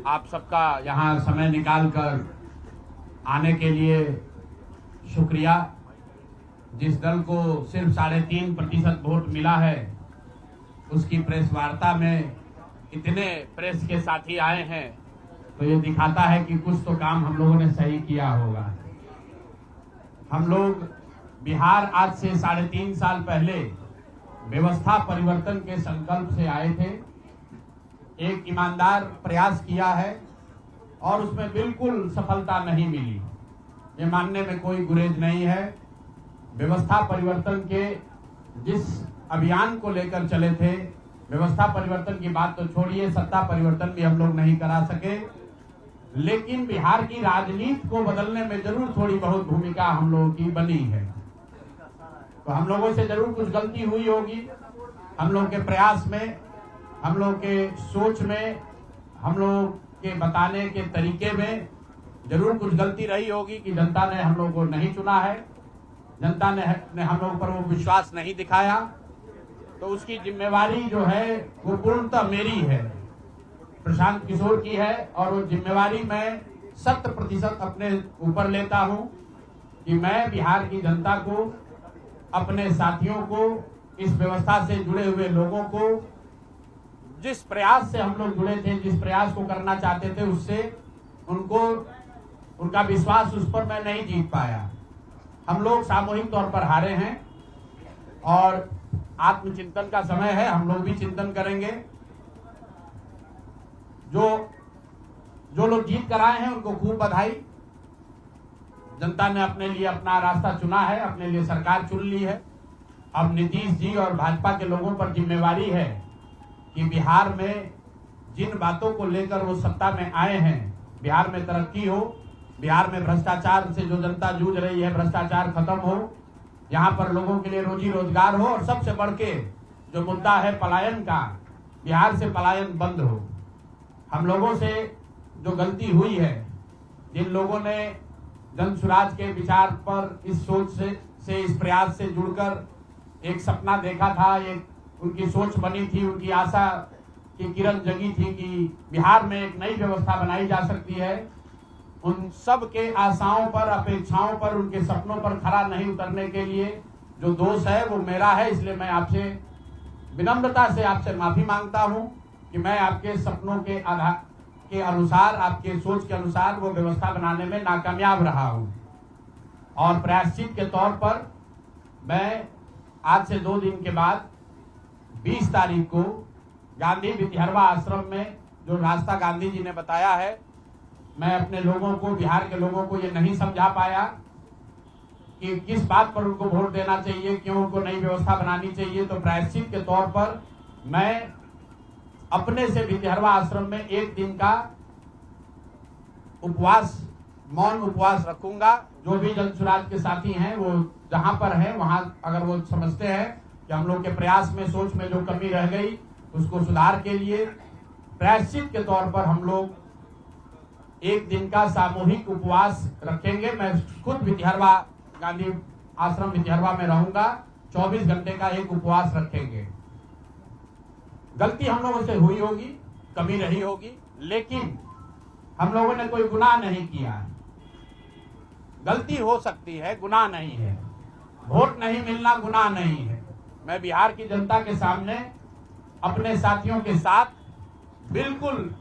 आप सबका यहाँ समय निकालकर आने के लिए शुक्रिया। जिस दल को सिर्फ 3.5% वोट मिला है, उसकी प्रेस वार्ता में इतने प्रेस के साथी आए हैं, तो ये दिखाता है कि कुछ तो काम हम लोगों ने सही किया होगा। हम लोग बिहार आज से 3.5 साल पहले व्यवस्था परिवर्तन के संकल्प से आए थे। एक ईमानदार प्रयास किया है और उसमें बिल्कुल सफलता नहीं मिली, ये मानने में कोई गुरेज नहीं है। व्यवस्था परिवर्तन के जिस अभियान को लेकर चले थे, व्यवस्था परिवर्तन की बात तो छोड़िए, सत्ता परिवर्तन भी हम लोग नहीं करा सके, लेकिन बिहार की राजनीति को बदलने में जरूर थोड़ी बहुत भूमिका हम लोगों की बनी है। तो हम लोगों से जरूर कुछ गलती हुई होगी, हम लोग के प्रयास में, हम लोग के सोच में, हम लोग के बताने के तरीके में जरूर कुछ गलती रही होगी कि जनता ने हम लोग को नहीं चुना है, जनता ने हम लोग पर वो विश्वास नहीं दिखाया। तो उसकी जिम्मेवारी जो है वो पूर्णतः मेरी है, प्रशांत किशोर की है, और वो जिम्मेवारी मैं 100% अपने ऊपर लेता हूं कि मैं बिहार की जनता को, अपने साथियों को, इस व्यवस्था से जुड़े हुए लोगों को, जिस प्रयास से हम लोग जुड़े थे, जिस प्रयास को करना चाहते थे, उससे उनका विश्वास उस पर मैं नहीं जीत पाया। हम लोग सामूहिक तौर पर हारे हैं और आत्मचिंतन का समय है, हम लोग भी चिंतन करेंगे। जो लोग जीत कर आए हैं उनको खूब बधाई। जनता ने अपने लिए अपना रास्ता चुना है, अपने लिए सरकार चुन ली है। अब नीतीश जी और भाजपा के लोगों पर जिम्मेवारी है कि बिहार में जिन बातों को लेकर वो सत्ता में आए हैं, बिहार में तरक्की हो, बिहार में भ्रष्टाचार से जो जनता जूझ रही है, भ्रष्टाचार खत्म हो, यहाँ पर लोगों के लिए रोजी रोजगार हो, और सबसे बढ़ के जो मुद्दा है पलायन का, बिहार से पलायन बंद हो। हम लोगों से जो गलती हुई है, जिन लोगों ने जन सुराज के विचार पर, इस सोच से इस प्रयास से जुड़कर एक सपना देखा था, एक उनकी सोच बनी थी, उनकी आशा की किरण जगी थी कि बिहार में एक नई व्यवस्था बनाई जा सकती है, उन सब के आशाओं पर, अपेक्षाओं पर, उनके सपनों पर खरा नहीं उतरने के लिए जो दोष है वो मेरा है। इसलिए मैं आपसे विनम्रता से आपसे माफी मांगता हूं कि मैं आपके सपनों के अनुसार, आपके सोच के अनुसार वो व्यवस्था बनाने में नाकामयाब रहा हूं। और प्रायश्चित के तौर पर मैं आज से 2 दिन के बाद 20 तारीख को गांधी विद्यारवा आश्रम में, जो रास्ता गांधी जी ने बताया है, मैं अपने लोगों को, बिहार के लोगों को ये नहीं समझा पाया कि किस बात पर उनको वोट देना चाहिए, क्यों उनको नई व्यवस्था बनानी चाहिए। तो प्रायश्चित के तौर पर मैं अपने से विद्यारवा आश्रम में 1 दिन का उपवास, मौन उपवास रखूंगा। जो भी जन सुराज के साथी हैं वो जहां पर हैं वहां, अगर वो समझते हैं कि हम लोग के प्रयास में, सोच में जो कमी रह गई, उसको सुधार के लिए प्रायश्चित के तौर पर हम लोग 1 दिन का सामूहिक उपवास रखेंगे। मैं खुद विद्यारवा, गांधी आश्रम विद्यारवा में रहूंगा, 24 घंटे का एक उपवास रखेंगे। गलती हम लोगों से हुई होगी, कमी रही होगी, लेकिन हम लोगों ने कोई गुनाह नहीं किया है। गलती हो सकती है, गुनाह नहीं है। वोट नहीं मिलना गुनाह नहीं है। मैं बिहार की जनता के सामने अपने साथियों के साथ बिल्कुल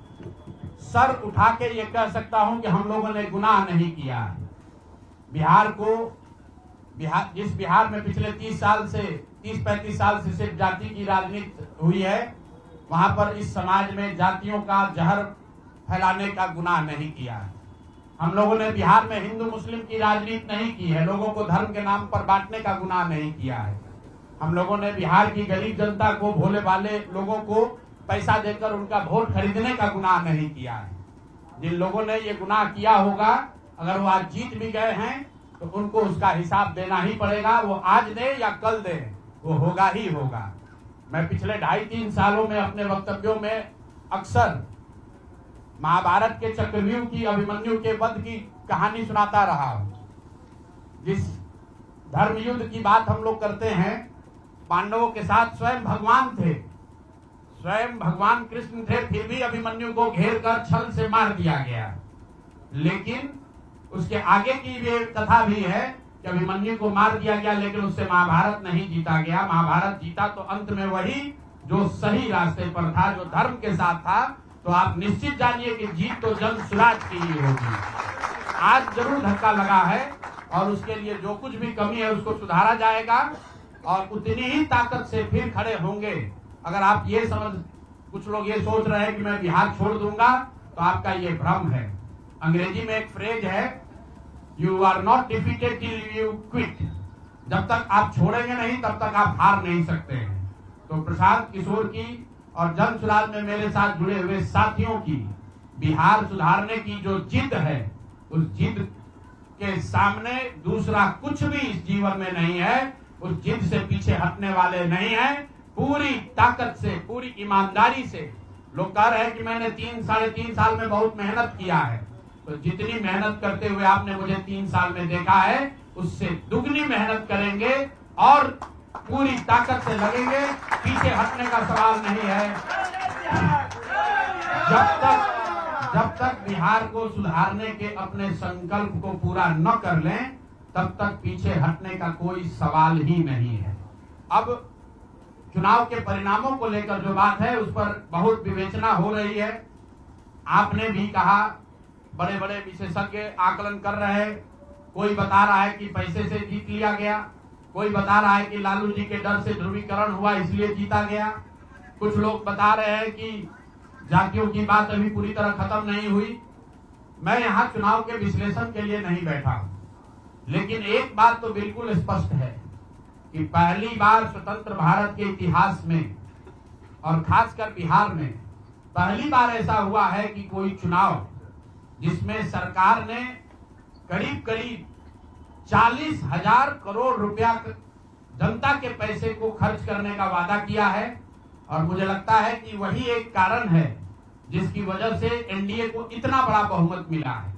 सर उठा के ये कह सकता हूं कि हम लोगों ने गुनाह नहीं किया है। जिस बिहार में पिछले 30-35 साल से सिर्फ जाति की राजनीति हुई है, वहां पर इस समाज में जातियों का जहर फैलाने का गुनाह नहीं किया है। हम लोगों ने बिहार में हिंदू मुस्लिम की राजनीति नहीं की है, लोगों को धर्म के नाम पर बांटने का गुनाह नहीं किया है। हम लोगों ने बिहार की गरीब जनता को, भोले भाले लोगों को पैसा देकर उनका वोट खरीदने का गुनाह नहीं किया है। जिन लोगों ने ये गुनाह किया होगा, अगर वो आज जीत भी गए हैं तो उनको उसका हिसाब देना ही पड़ेगा। वो आज दे या कल दे, वो होगा ही होगा। मैं पिछले 2.5-3 सालों में अपने वक्तव्यों में अक्सर महाभारत के चक्रव्यूह की, अभिमन्यु के वध की कहानी सुनाता रहा हूं। जिस धर्म युद्ध की बात हम लोग करते हैं, पांडवों के साथ स्वयं भगवान थे, स्वयं भगवान कृष्ण थे, फिर भी अभिमन्यु को घेर कर छल से मार दिया गया। लेकिन उसके आगे की ये कथा भी है कि अभिमन्यु को मार दिया गया, लेकिन उससे महाभारत नहीं जीता गया। महाभारत जीता तो अंत में वही जो सही रास्ते पर था, जो धर्म के साथ था। तो आप निश्चित जानिए कि जीत तो जन स्वराज की ही होगी। आज जरूर धक्का लगा है और उसके लिए जो कुछ भी कमी है उसको सुधारा जाएगा और उतनी ही ताकत से फिर खड़े होंगे। अगर आप ये कुछ लोग ये सोच रहे हैं कि मैं बिहार छोड़ दूंगा, तो आपका ये भ्रम है। अंग्रेजी में एक फ्रेज है, you are not defeated till you quit. जब तक आप छोड़ेंगे नहीं तब तक आप हार नहीं सकते हैं। तो प्रशांत किशोर की और जन स्वराज में मेरे साथ जुड़े हुए साथियों की बिहार सुधारने की जो जिद है, उस जिद के सामने दूसरा कुछ भी इस जीवन में नहीं है। उस जिद से पीछे हटने वाले नहीं है। पूरी ताकत से, पूरी ईमानदारी से लोग कह रहे हैं कि मैंने 3-3.5 साल में बहुत मेहनत किया है। तो जितनी मेहनत करते हुए आपने मुझे 3 साल में देखा है, उससे दुगनी मेहनत करेंगे और पूरी ताकत से लगेंगे। पीछे हटने का सवाल नहीं है। जब तक बिहार को सुधारने के अपने संकल्प को पूरा न कर लें, तब तक पीछे हटने का कोई सवाल ही नहीं है। अब चुनाव के परिणामों को लेकर जो बात है, उस पर बहुत विवेचना हो रही है। आपने भी कहा, बड़े बड़े विशेषज्ञ आकलन कर रहे हैं। कोई बता रहा है कि पैसे से जीत लिया गया, कोई बता रहा है कि लालू जी के डर से ध्रुवीकरण हुआ इसलिए जीता गया। कुछ लोग बता रहे हैं कि जातियों की बात अभी पूरी तरह खत्म नहीं हुई। मैं यहाँ चुनाव के विश्लेषण के लिए नहीं बैठा हूँ, लेकिन एक बात तो बिल्कुल स्पष्ट है कि पहली बार स्वतंत्र भारत के इतिहास में और खासकर बिहार में पहली बार ऐसा हुआ है कि कोई चुनाव जिसमें सरकार ने करीब 40,000 करोड़ रुपया जनता के पैसे को खर्च करने का वादा किया है। और मुझे लगता है कि वही एक कारण है जिसकी वजह से एनडीए को इतना बड़ा बहुमत मिला है।